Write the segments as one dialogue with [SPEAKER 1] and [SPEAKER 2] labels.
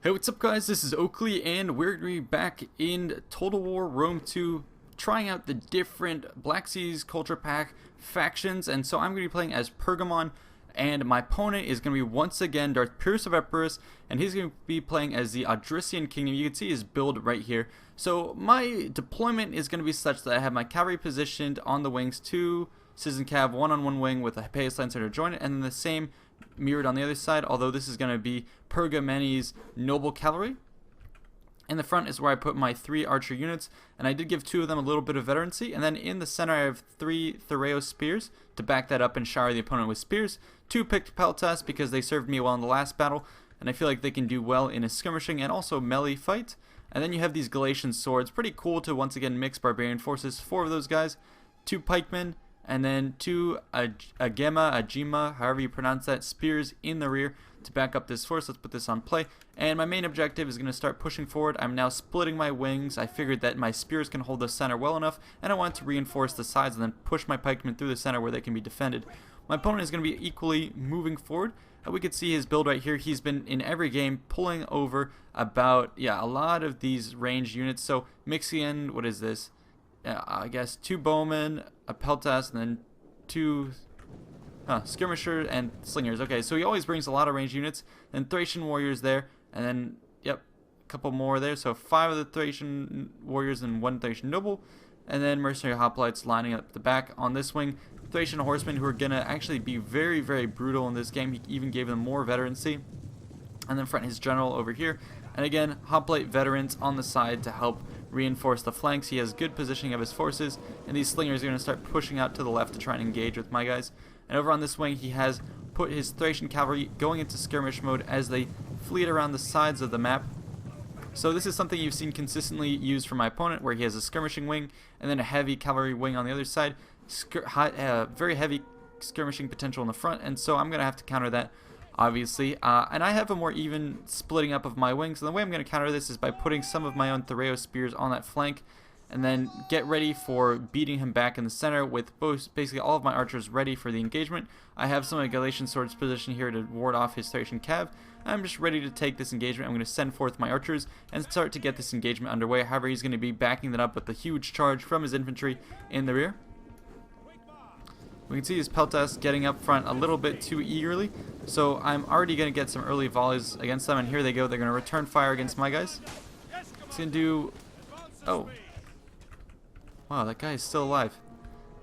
[SPEAKER 1] Hey, what's up guys, this is Oakley and we're going to be back in Total War Rome 2 trying out the different Black Seas Culture Pack factions. And so I'm going to be playing as Pergamon, and my opponent is going to be once again Darth Pierce of Epirus, and he's going to be playing as the Odrysian Kingdom. You can see his build right here. So my deployment is going to be such that I have my cavalry positioned on the wings, 2 Citizen Cav, 1 on one wing with a Payas Lancer to join it, and then the same mirrored on the other side, although this is going to be Pergamenese noble cavalry. In the front is where I put my 3 archer units, and I did give 2 of them a little bit of veterancy, and then in the center I have 3 thracian spears to back that up and shower the opponent with spears. 2 picked peltas because they served me well in the last battle, and I feel like they can do well in a skirmishing and also melee fight. And then you have these Galatian swords, pretty cool to once again mix barbarian forces. 4 of those guys, 2 pikemen, and then 2 agema, however you pronounce that, spears in the rear to back up this force. Let's put this on play. And my main objective is going to start pushing forward. I'm now splitting my wings. I figured that my spears can hold the center well enough, and I want to reinforce the sides and then push my pikemen through the center where they can be defended. My opponent is going to be equally moving forward. We could see his build right here. He's been in every game pulling over about, a lot of these ranged units. So mixing in, what is this? I guess 2 bowmen, a peltas, and then 2 skirmisher and slingers. Okay, so he always brings a lot of ranged units. Then Thracian warriors there, and then a couple more there. So 5 of the Thracian warriors and 1 Thracian noble, and then mercenary hoplites lining up the back on this wing. Thracian horsemen who are gonna actually be very, very brutal in this game. He even gave them more veterancy. And then front his general over here, and again hoplite veterans on the side to help reinforce the flanks. He has good positioning of his forces, and these slingers are going to start pushing out to the left to try and engage with my guys. And over on this wing he has put his Thracian cavalry going into skirmish mode as they fleet around the sides of the map. So this is something you've seen consistently used from my opponent, where he has a skirmishing wing and then a heavy cavalry wing on the other side. Very heavy skirmishing potential in the front, and so I'm going to have to counter that, obviously. And I have a more even splitting up of my wings, and the way I'm going to counter this is by putting some of my own thracian spears on that flank, and then get ready for beating him back in the center with basically all of my archers ready for the engagement. I have some of my Galatian swords positioned here to ward off his Thracian cav. I'm just ready to take this engagement. I'm going to send forth my archers and start to get this engagement underway. However, he's going to be backing that up with a huge charge from his infantry in the rear. We can see his peltas getting up front a little bit too eagerly, so I'm already going to get some early volleys against them, and here they go. They're going to return fire against my guys. It's going to do... Oh. Wow, that guy is still alive.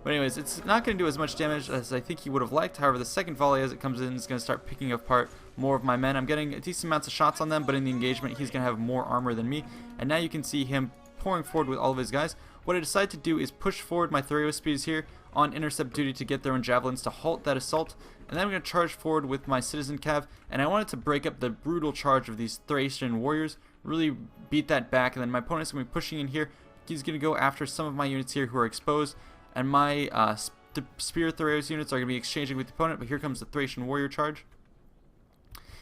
[SPEAKER 1] But anyways, it's not going to do as much damage as I think he would have liked. However, the second volley as it comes in is going to start picking apart more of my men. I'm getting decent amounts of shots on them, but in the engagement he's going to have more armor than me. And now you can see him pouring forward with all of his guys. What I decided to do is push forward my thracian spears here on intercept duty to get their own javelins to halt that assault, and then I'm going to charge forward with my citizen cav, and I wanted to break up the brutal charge of these Thracian warriors, really beat that back. And then my opponent's going to be pushing in here. He's going to go after some of my units here who are exposed, and my spear thracian units are going to be exchanging with the opponent. But here comes the Thracian warrior charge.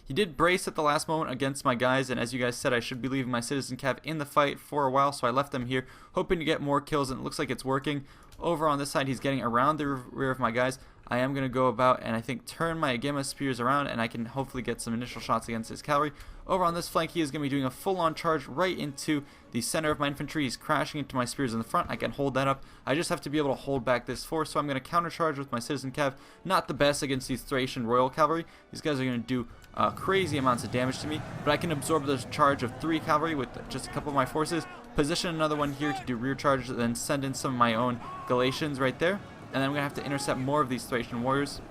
[SPEAKER 1] He did brace at the last moment against my guys, and as you guys said, I should be leaving my citizen cav in the fight for a while, so I left them here hoping to get more kills, and it looks like it's working. Over on this side, he's getting around the rear of my guys. I am going to go about and I think turn my Agema spears around, and I can hopefully get some initial shots against his cavalry. Over on this flank, he is going to be doing a full-on charge right into the center of my infantry. He's crashing into my spears in the front. I can hold that up. I just have to be able to hold back this force, so I'm going to countercharge with my citizen cav. Not the best against these Thracian royal cavalry. These guys are going to do crazy amounts of damage to me, but I can absorb the charge of 3 cavalry with just a couple of my forces, position another one here to do rear charge, then send in some of my own Galatians right there, and then I'm going to have to intercept more of these Thracian warriors.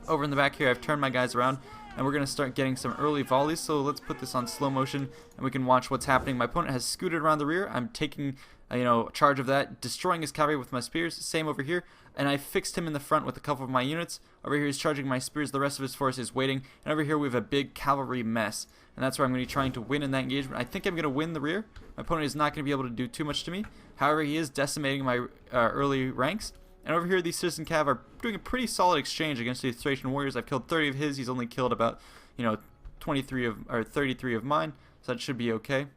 [SPEAKER 1] Over in the back here, I've turned my guys around, and we're going to start getting some early volleys, so let's put this on slow motion, and we can watch what's happening. My opponent has scooted around the rear. I'm taking charge of that, destroying his cavalry with my spears. Same over here, and I fixed him in the front with a couple of my units. Over here he's charging my spears, the rest of his force is waiting, and over here we have a big cavalry mess, and that's where I'm going to be trying to win in that engagement. I think I'm going to win the rear. My opponent is not going to be able to do too much to me. However, he is decimating my early ranks. And over here, these citizen cav are doing a pretty solid exchange against these Thracian warriors. I've killed 30 of his. He's only killed about, 33 of mine, so that should be okay.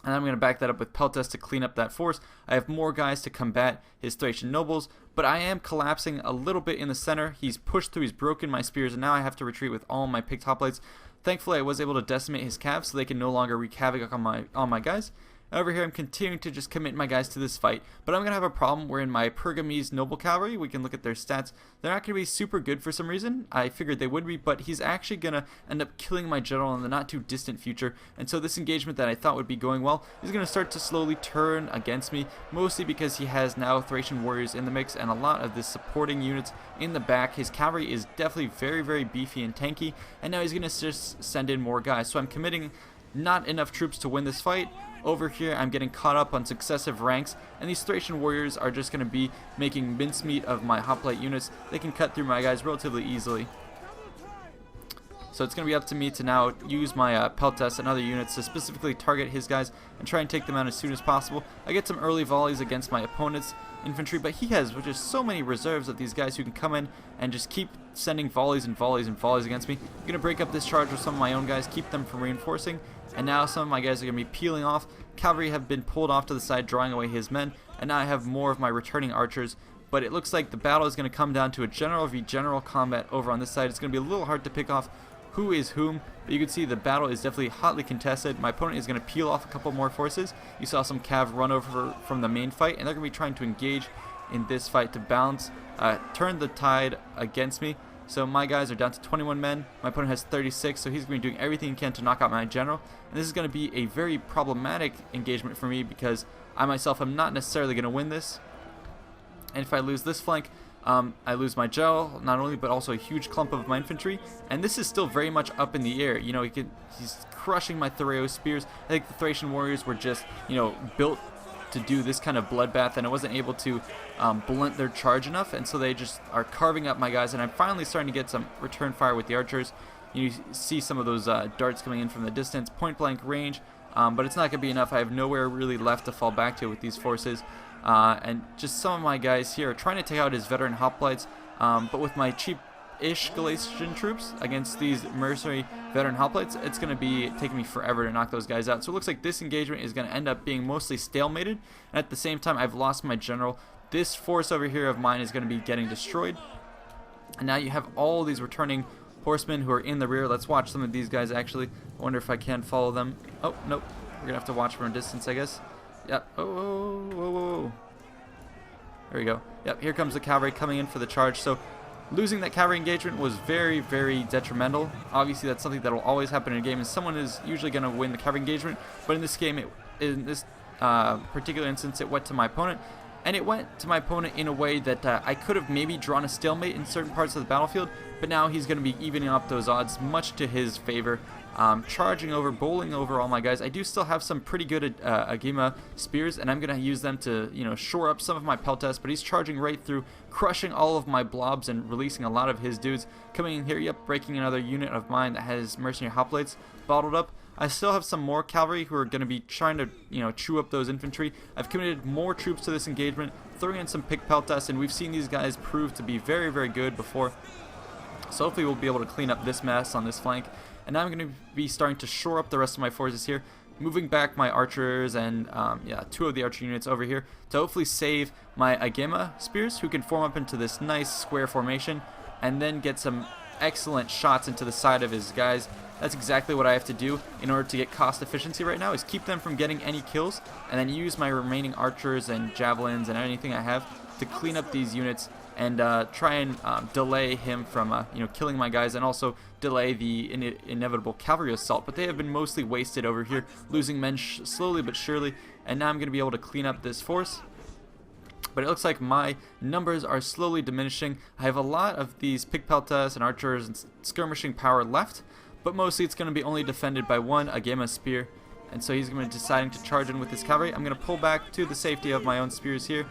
[SPEAKER 1] And I'm going to back that up with peltas to clean up that force. I have more guys to combat his Thracian nobles, but I am collapsing a little bit in the center. He's pushed through, he's broken my spears, and now I have to retreat with all my picked hoplites. Thankfully, I was able to decimate his cav so they can no longer wreak havoc on my guys. Over here, I'm continuing to just commit my guys to this fight, but I'm going to have a problem where in my Pergamese noble cavalry, we can look at their stats. They're not going to be super good for some reason. I figured they would be, but he's actually going to end up killing my general in the not too distant future, and so this engagement that I thought would be going well is going to start to slowly turn against me, mostly because he has now Thracian warriors in the mix and a lot of the supporting units in the back. His cavalry is definitely very, very beefy and tanky, and now he's going to just send in more guys, so I'm committing not enough troops to win this fight. Over here, I'm getting caught up on successive ranks, and these Thracian warriors are just going to be making mincemeat of my hoplite units. They can cut through my guys relatively easily. So it's going to be up to me to now use my Peltas and other units to specifically target his guys and try and take them out as soon as possible. I get some early volleys against my opponent's infantry, but he has just so many reserves of these guys who can come in and just keep sending volleys and volleys and volleys against me. I'm going to break up this charge with some of my own guys, keep them from reinforcing, and now some of my guys are going to be peeling off. Cavalry have been pulled off to the side, drawing away his men, and now I have more of my returning archers. But it looks like the battle is going to come down to a general v general combat over on this side. It's going to be a little hard to pick off who is whom, but you can see the battle is definitely hotly contested. My opponent is going to peel off a couple more forces. You saw some cav run over from the main fight, and they're going to be trying to engage in this fight to balance, turn the tide against me. So my guys are down to 21 men. My opponent has 36, so he's going to be doing everything he can to knock out my general. And this is going to be a very problematic engagement for me because I myself am not necessarily going to win this. And if I lose this flank, I lose my general, not only, but also a huge clump of my infantry. And this is still very much up in the air. You know, he's crushing my Thracian spears. I think the Thracian warriors were just, built to do this kind of bloodbath, and I wasn't able to blunt their charge enough, and so they just are carving up my guys, and I'm finally starting to get some return fire with the archers. You see some of those darts coming in from the distance, point blank range, but it's not going to be enough. I have nowhere really left to fall back to with these forces, and just some of my guys here are trying to take out his veteran hoplites, but with my cheap-ish Galatian troops against these mercenary veteran hoplites, it's going to be taking me forever to knock those guys out. So it looks like this engagement is going to end up being mostly stalemated, and at the same time I've lost my general. This force over here of mine is going to be getting destroyed, and now you have all these returning horsemen who are in the rear. Let's watch some of these guys actually. I wonder if I can follow them. Oh, nope. We're going to have to watch from a distance, I guess. Yep. Oh, whoa, whoa, whoa. There we go. Yep, here comes the cavalry coming in for the charge. So losing that cavalry engagement was very, very detrimental. Obviously, that's something that will always happen in a game, and someone is usually going to win the cavalry engagement. But in this game, in this particular instance, it went to my opponent. And it went to my opponent in a way that I could have maybe drawn a stalemate in certain parts of the battlefield, but now he's going to be evening up those odds much to his favor. Charging over, bowling over all my guys. I do still have some pretty good Agema spears, and I'm going to use them to, shore up some of my Peltas, but he's charging right through, crushing all of my blobs and releasing a lot of his dudes. Coming in here, yep, breaking another unit of mine that has mercenary hoplites bottled up. I still have some more cavalry who are going to be trying to, chew up those infantry. I've committed more troops to this engagement, throwing in some pick Peltas, and we've seen these guys prove to be very, very good before. So hopefully we'll be able to clean up this mess on this flank. And now I'm going to be starting to shore up the rest of my forces here, moving back my archers and, two of the archer units over here to hopefully save my Agema spears, who can form up into this nice square formation and then get some excellent shots into the side of his guys. That's exactly what I have to do in order to get cost efficiency right now, is keep them from getting any kills and then use my remaining archers and javelins and anything I have to clean up these units and try and delay him from killing my guys, and also delay the inevitable cavalry assault. But they have been mostly wasted over here, losing men slowly but surely, and now I'm going to be able to clean up this force. But it looks like my numbers are slowly diminishing. I have a lot of these Pigpeltas and archers and skirmishing power left, but mostly it's going to be only defended by one Agema spear, and so he's going to be deciding to charge in with his cavalry. I'm going to pull back to the safety of my own spears here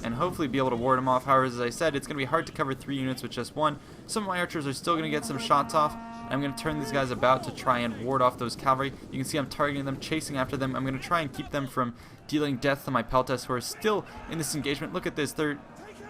[SPEAKER 1] and hopefully be able to ward him off. However, as I said, it's going to be hard to cover 3 units with just one. Some of my archers are still going to get some shots off. I'm going to turn these guys about to try and ward off those cavalry. You can see I'm targeting them, chasing after them. I'm going to try and keep them from dealing death to my Peltas, who are still in this engagement. Look at this. They're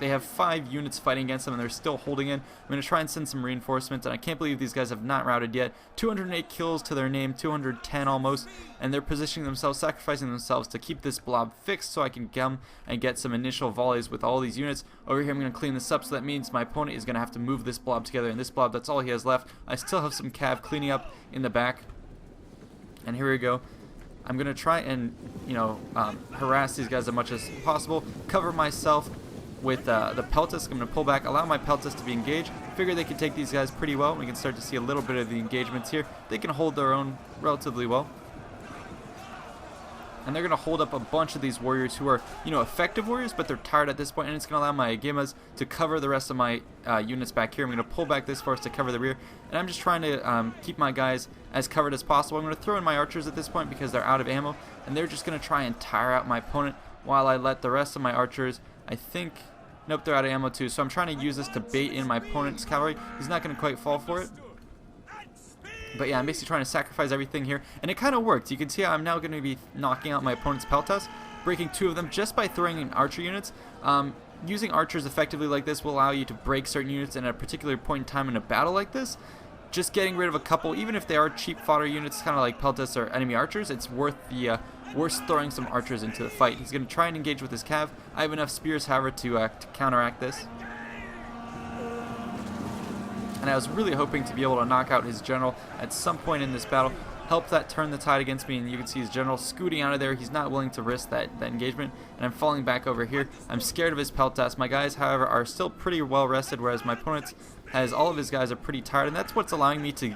[SPEAKER 1] They have 5 units fighting against them, and they're still holding in. I'm going to try and send some reinforcements, and I can't believe these guys have not routed yet. 208 kills to their name, 210 almost, and they're positioning themselves, sacrificing themselves to keep this blob fixed so I can come and get some initial volleys with all these units. Over here, I'm going to clean this up, so that means my opponent is going to have to move this blob together, and this blob, that's all he has left. I still have some cav cleaning up in the back, and here we go. I'm going to try and, harass these guys as much as possible, cover myself with the peltas. I'm going to pull back, allow my peltas to be engaged. Figure they can take these guys pretty well. We can start to see a little bit of the engagements here. They can hold their own relatively well. And they're going to hold up a bunch of these warriors who are, effective warriors, but they're tired at this point, and it's going to allow my Agemas to cover the rest of my units back here. I'm going to pull back this force to cover the rear, and I'm just trying to keep my guys as covered as possible. I'm going to throw in my archers at this point because they're out of ammo, and they're just going to try and tire out my opponent while I let the rest of my archers, nope, they're out of ammo too, so I'm trying to use this to bait in my opponent's cavalry. He's not going to quite fall for it. But yeah, I'm basically trying to sacrifice everything here, and it kind of worked. You can see how I'm now going to be knocking out my opponent's peltas, breaking 2 of them just by throwing in archer units. Using archers effectively like this will allow you to break certain units at a particular point in time in a battle like this. Just getting rid of a couple, even if they are cheap fodder units, kind of like peltas or enemy archers, it's worth throwing some archers into the fight. He's going to try and engage with his cav. I have enough spears, however, to counteract this. And I was really hoping to be able to knock out his general at some point in this battle, help that turn the tide against me, and you can see his general scooting out of there. He's not willing to risk that engagement, and I'm falling back over here. I'm scared of his peltas. My guys, however, are still pretty well rested, whereas my opponent has all of his guys are pretty tired, and that's what's allowing me to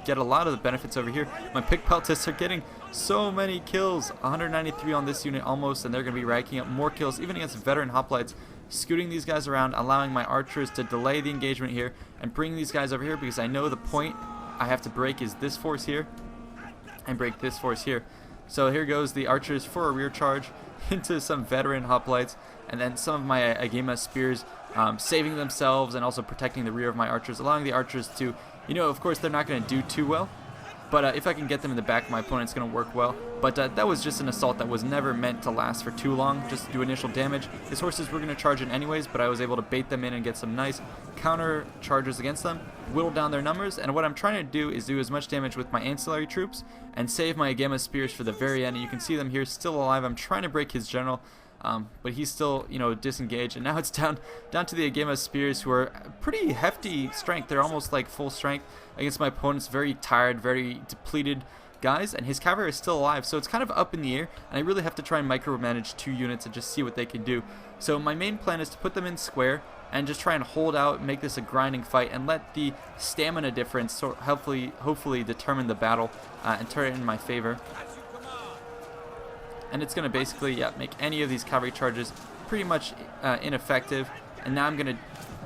[SPEAKER 1] get a lot of the benefits over here. My pick peltas are getting so many kills, 193 on this unit almost, and they're going to be racking up more kills, even against veteran hoplites. Scooting these guys around, allowing my archers to delay the engagement here and bring these guys over here, because I know the point I have to break is this force here and break this force here. So here goes the archers for a rear charge into some veteran hoplites, and then some of my Agema spears saving themselves and also protecting the rear of my archers, allowing the archers to, of course they're not going to do too well, but if I can get them in the back of my opponent, it's going to work well. But that was just an assault that was never meant to last for too long, just to do initial damage. His horses were going to charge in anyways, but I was able to bait them in and get some nice counter charges against them, whittle down their numbers, and what I'm trying to do is do as much damage with my ancillary troops and save my Agema spears for the very end. And you can see them here still alive. I'm trying to break his general, but he's still, disengaged, and now it's down to the Agema spears, who are pretty hefty strength. They're almost like full strength against my opponent's very tired, very depleted guys, and his cavalry is still alive, so it's kind of up in the air, and I really have to try and micromanage 2 units and just see what they can do. So my main plan is to put them in square and just try and hold out, make this a grinding fight, and let the stamina difference hopefully determine the battle and turn it in my favor. And it's going to basically make any of these cavalry charges pretty much ineffective. And now I'm going to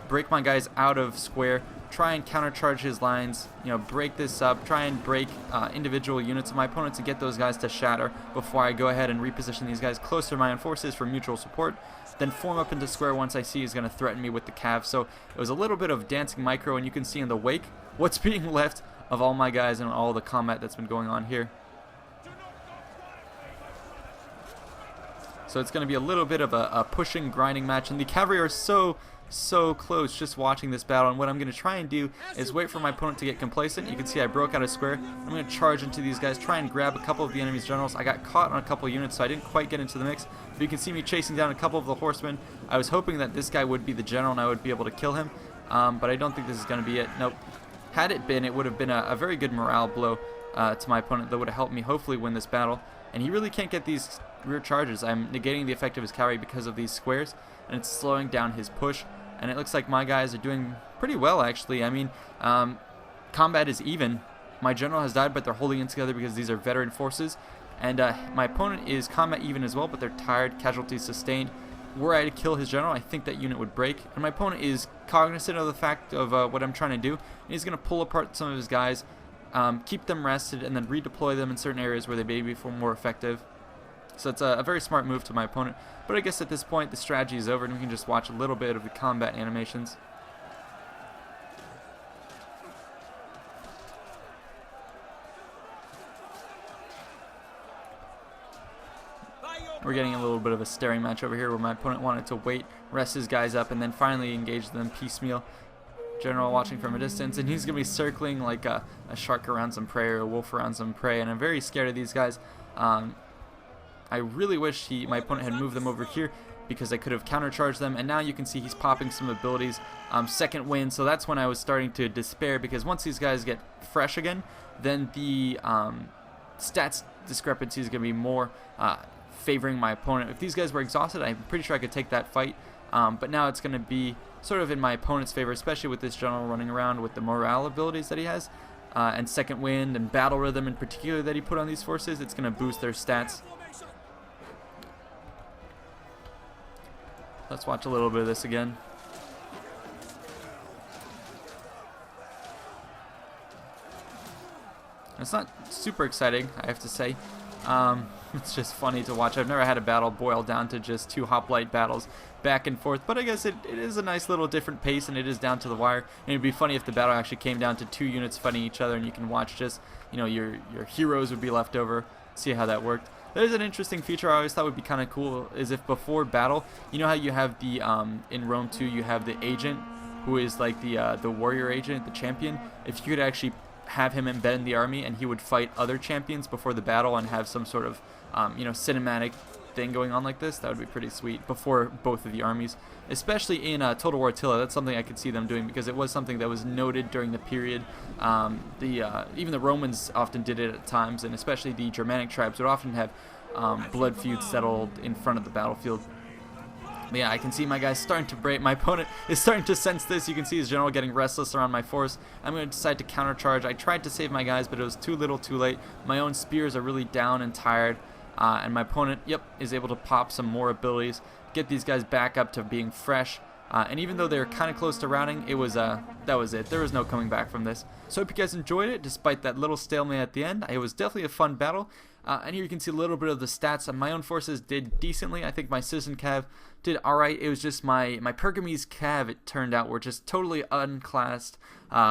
[SPEAKER 1] break my guys out of square, try and countercharge his lines, break this up, try and break individual units of my opponents and get those guys to shatter before I go ahead and reposition these guys closer to my own forces for mutual support. Then form up into square once I see he's going to threaten me with the cav. So it was a little bit of dancing micro, and you can see in the wake what's being left of all my guys and all the combat that's been going on here. So it's going to be a little bit of a pushing, grinding match, and the cavalry are so close just watching this battle. And what I'm going to try and do is wait for my opponent to get complacent. You can see I broke out of square. I'm going to charge into these guys, try and grab a couple of the enemy's generals. I got caught on a couple of units, so I didn't quite get into the mix. But you can see me chasing down a couple of the horsemen. I was hoping that this guy would be the general and I would be able to kill him, but I don't think this is going to be it. Nope. Had it been, it would have been a very good morale blow to my opponent that would have helped me hopefully win this battle. And he really can't get these rear charges. I'm negating the effect of his cavalry because of these squares, and it's slowing down his push. And it looks like my guys are doing pretty well, actually. I mean, combat is even. My general has died, but they're holding in together because these are veteran forces. And my opponent is combat even as well, but they're tired, casualties sustained. Were I to kill his general, I think that unit would break. And my opponent is cognizant of the fact of what I'm trying to do. And he's going to pull apart some of his guys, keep them rested, and then redeploy them in certain areas where they may be more effective. So it's a very smart move to my opponent. But I guess at this point the strategy is over and we can just watch a little bit of the combat animations. we're getting a little bit of a staring match over here where my opponent wanted to wait, rest his guys up, and then finally engage them piecemeal. General watching from a distance, and he's going to be circling like a shark around some prey or a wolf around some prey, and I'm very scared of these guys. I really wish my opponent had moved them over here because I could have countercharged them, and now you can see he's popping some abilities. Second wind, so that's when I was starting to despair, because once these guys get fresh again, then the stats discrepancy is going to be more favoring my opponent. If these guys were exhausted, I'm pretty sure I could take that fight, but now it's going to be sort of in my opponent's favor, especially with this general running around with the morale abilities that he has, and second wind and battle rhythm in particular that he put on these forces. It's going to boost their stats. Let's watch a little bit of this again. It's not super exciting, I have to say. It's just funny to watch. I've never had a battle boil down to just 2 hoplite battles back and forth, but I guess it is a nice little different pace, and it is down to the wire. And it'd be funny if the battle actually came down to 2 units fighting each other, and you can watch just, you know, your heroes would be left over. See how that worked. There's an interesting feature I always thought would be kind of cool, is if before battle, you know how you have the in Rome 2 you have the agent, who is like the warrior agent, the champion. If you could actually have him embed in the army, and he would fight other champions before the battle and have some sort of you know, cinematic thing going on like this, that would be pretty sweet before both of the armies, especially in Total War Attila. That's something I could see them doing, because it was something that was noted during the period. Even the Romans often did it at times, and especially the Germanic tribes would often have blood feuds settled in front of the battlefield. But yeah, I can see my guys starting to break. My opponent is starting to sense this. You can see his general getting restless around my force. I'm going to decide to countercharge. I tried to save my guys, but it was too little too late. My own spears are really down and tired. And my opponent, is able to pop some more abilities, get these guys back up to being fresh. And even though they were kind of close to routing, that was it. There was no coming back from this. So I hope you guys enjoyed it, despite that little stalemate at the end. It was definitely a fun battle. And here you can see a little bit of the stats. My own forces did decently. I think my citizen cav did alright. It was just my Pergamese cav, it turned out, were just totally unclassed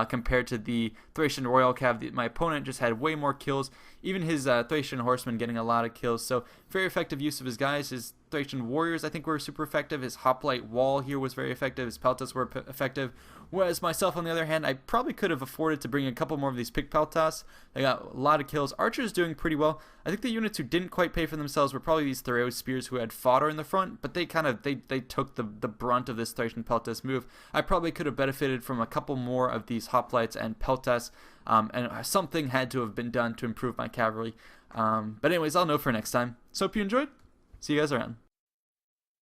[SPEAKER 1] compared to the Thracian royal cav. My opponent just had way more kills. Even his Thracian horsemen getting a lot of kills. So very effective use of his guys. His Thracian warriors, I think, were super effective. His hoplite wall here was very effective. His peltas were effective. Whereas myself, on the other hand, I probably could have afforded to bring a couple more of these pick peltas. They got a lot of kills. Archers doing pretty well. I think the units who didn't quite pay for themselves were probably these Thoreau spears who had fodder in the front, but they took the brunt of this Thracian peltas move. I probably could have benefited from a couple more of these hoplites and peltas, and something had to have been done to improve my cavalry. But anyways, I'll know for next time. So hope you enjoyed. See you guys around.